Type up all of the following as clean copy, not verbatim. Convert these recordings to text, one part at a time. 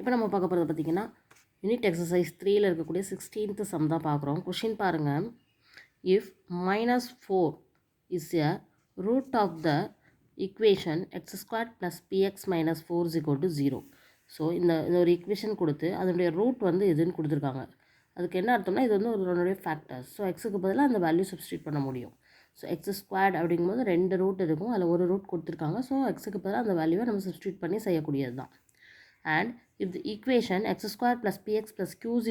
இப்போ நம்ம பார்க்க போகிறது பார்த்திங்கன்னா யூனிட் எக்ஸசைஸ் 3ல் இருக்கக்கூடிய 16th சம் தான் பார்க்குறோம். கொஷின் பாருங்கள். If -4 is a root of the equation x² + px - 4 = 0. So இந்த ஒரு ஈக்குவேஷன் கொடுத்து அதனுடைய ரூட் வந்து எதுன்னு கொடுத்துருக்காங்க. அதுக்கு என்ன அர்த்தம்னா இது வந்து ஒரு ஃபேக்டர்ஸ். ஸோ எக்ஸுக்கு பதிலாக அந்த வேல்யூ சப்ஸ்டியூட் பண்ண முடியும். ஸோ x² அப்படிங்கும்போது 2 ரூட் இருக்கும், அதில் ஒரு ரூட் கொடுத்துருக்காங்க. ஸோ எக்ஸுக்கு பதிலாக அந்த வேல்யூவை நம்ம சப்ஸ்டியூட் பண்ணி செய்யக்கூடியது தான். And if the equation x² + px + q =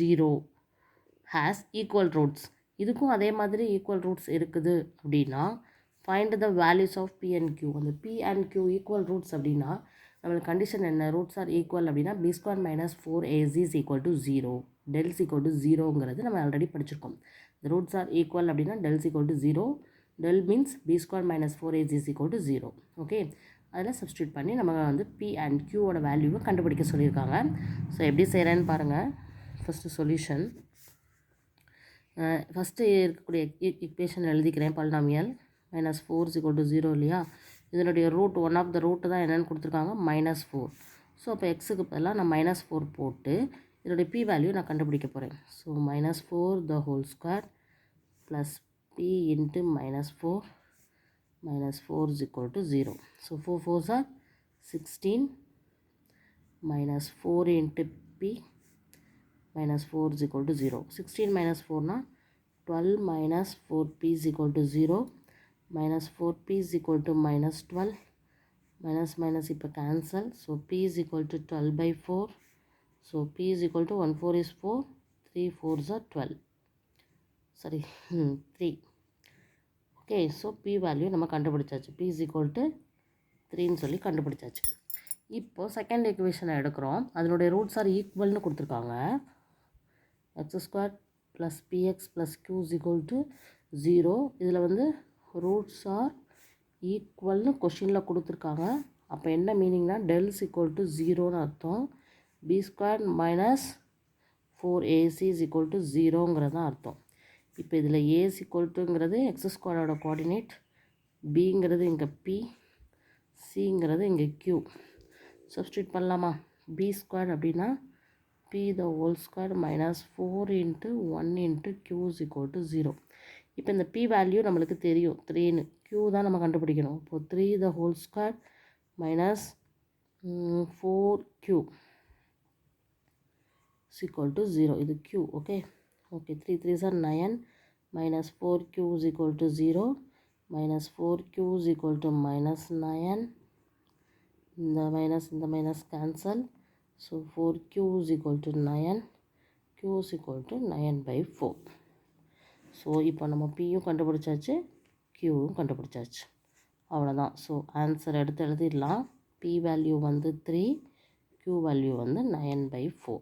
0 has equal roots, இதுக்கும் அதே மாதிரி ஈக்குவல் ரூட்ஸ் இருக்குது அப்படின்னா find the values of p and q. அந்த p and q equal roots அப்படின்னா நம்மளுக்கு கண்டிஷன் என்ன? ரூட்ஸ் ஆர் ஈக்குவல் அப்படின்னா b² - 4ac = 0, del = 0ங்கிறது நம்ம ஆல்ரெடி படிச்சிருக்கோம். the roots are equal அப்படின்னா del = 0, del means b² - 4ac = 0. Okay, அதில் சப்ஸ்டியூட் பண்ணி நம்ம வந்து p and qவோட வேல்யூவை கண்டுபிடிக்க சொல்லியிருக்காங்க. ஸோ எப்படி செய்கிறேன்னு பாருங்கள். ஃபஸ்ட்டு சொல்யூஷன், ஃபஸ்ட்டு இருக்கக்கூடிய ஈக்குவேஷன் எழுதிக்கிறேன். பாலினாமியல் -4 = 0 இல்லையா? இதனுடைய root one of the root தான் என்னென்னு கொடுத்துருக்காங்க, -4. ஸோ அப்போ எக்ஸுக்கு பதிலாக நான் -4 போட்டு இதனுடைய p வேல்யூ நான் கண்டுபிடிக்க போகிறேன். So -4 the whole square plus p into -4 -4 = 0. So 4 4s are 16 -4 into p -4 = 0. 16 - 4 na 12 - 4p = 0. -4p = -12. Minus இப்போ cancel. So p = 12/4. So p = 1 4 is 4, 3 4s are 12. Sorry, 3. Okay, so p value நம்ம கண்டுபிடிச்சாச்சு. p = 3ன்னு சொல்லி கண்டுபிடிச்சாச்சு. இப்போது second ஈக்குவேஷனை எடுக்கிறோம். அதனுடைய roots R ஈக்குவல்னு கொடுத்துருக்காங்க. x² + px + q = 0. இதில் வந்து ரூட்ஸ் ஆர் ஈக்குவல்னு கொஷினில் கொடுத்துருக்காங்க. அப்போ என்ன மீனிங்னா del = 0ன்னு அர்த்தம். b² - 4ac = 0ங்கிறது தான் அர்த்தம். இப்போ இதில் a = x² கோஆர்டினேட், bங்கிறது இங்கே p, cங்கிறது இங்கே q. சப்ஸ்டியூட் பண்ணலாமா? b² அப்படின்னா p the whole square -4 into 1 into q = 0. இப்போ இந்த p வேல்யூ நம்மளுக்கு தெரியும் 3ன்னு. q தான் நம்ம கண்டுபிடிக்கணும். இப்போ 3 the whole square -4q = 0. இது q. Okay, 3 3s are 9 -4q = 0. -4q = -9. இந்த minus cancel. So 4q = 9, q = 9/4. So இப்போ நம்ம pயும் கண்டுபிடிச்சாச்சு, qவும் கண்டுபிடிச்சாச்சு. அவ்வளோதான். ஸோ ஆன்சர் எடுத்து எழுதிடலாம். p வேல்யூ வந்து 3, q வேல்யூ வந்து 9/4.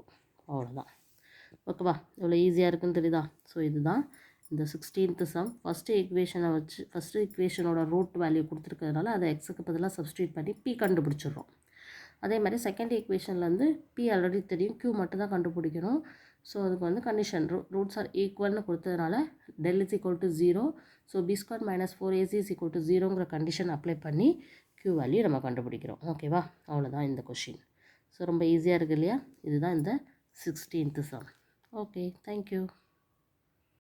அவ்வளோதான். ஓகேவா? எவ்வளோ ஈஸியாக இருக்குன்னு தெரியுதா? ஸோ இதுதான் இந்த 16th சம். ஃபஸ்ட்டு ஈக்குவேஷனோட ரூட் வேல்யூ கொடுத்துருக்கிறதுனால அதை எக்ஸுக்கு பதிலாக சப்ஸ்டியூட் பண்ணி p கண்டுபிடிச்சிடுறோம். அதே மாதிரி செகண்ட் ஈக்குவேஷன்லேருந்து p ஆல்ரெடி தெரியும், q மட்டும் தான் கண்டுபிடிக்கணும். ஸோ அதுக்கு வந்து கண்டிஷன் ரூட்ஸ் ஆர் ஈக்குவல்னு கொடுத்ததுனால del = 0. ஸோ b² - 4ac = 0ங்கிற கண்டிஷன் அப்ளை பண்ணி q வேல்யூ நம்ம கண்டுபிடிக்கிறோம். ஓகேவா? அவ்வளோதான் இந்த கொஷின். ஸோ ரொம்ப ஈஸியாக இருக்குது இல்லையா? இதுதான் இந்த 16th சம். Okay, thank you.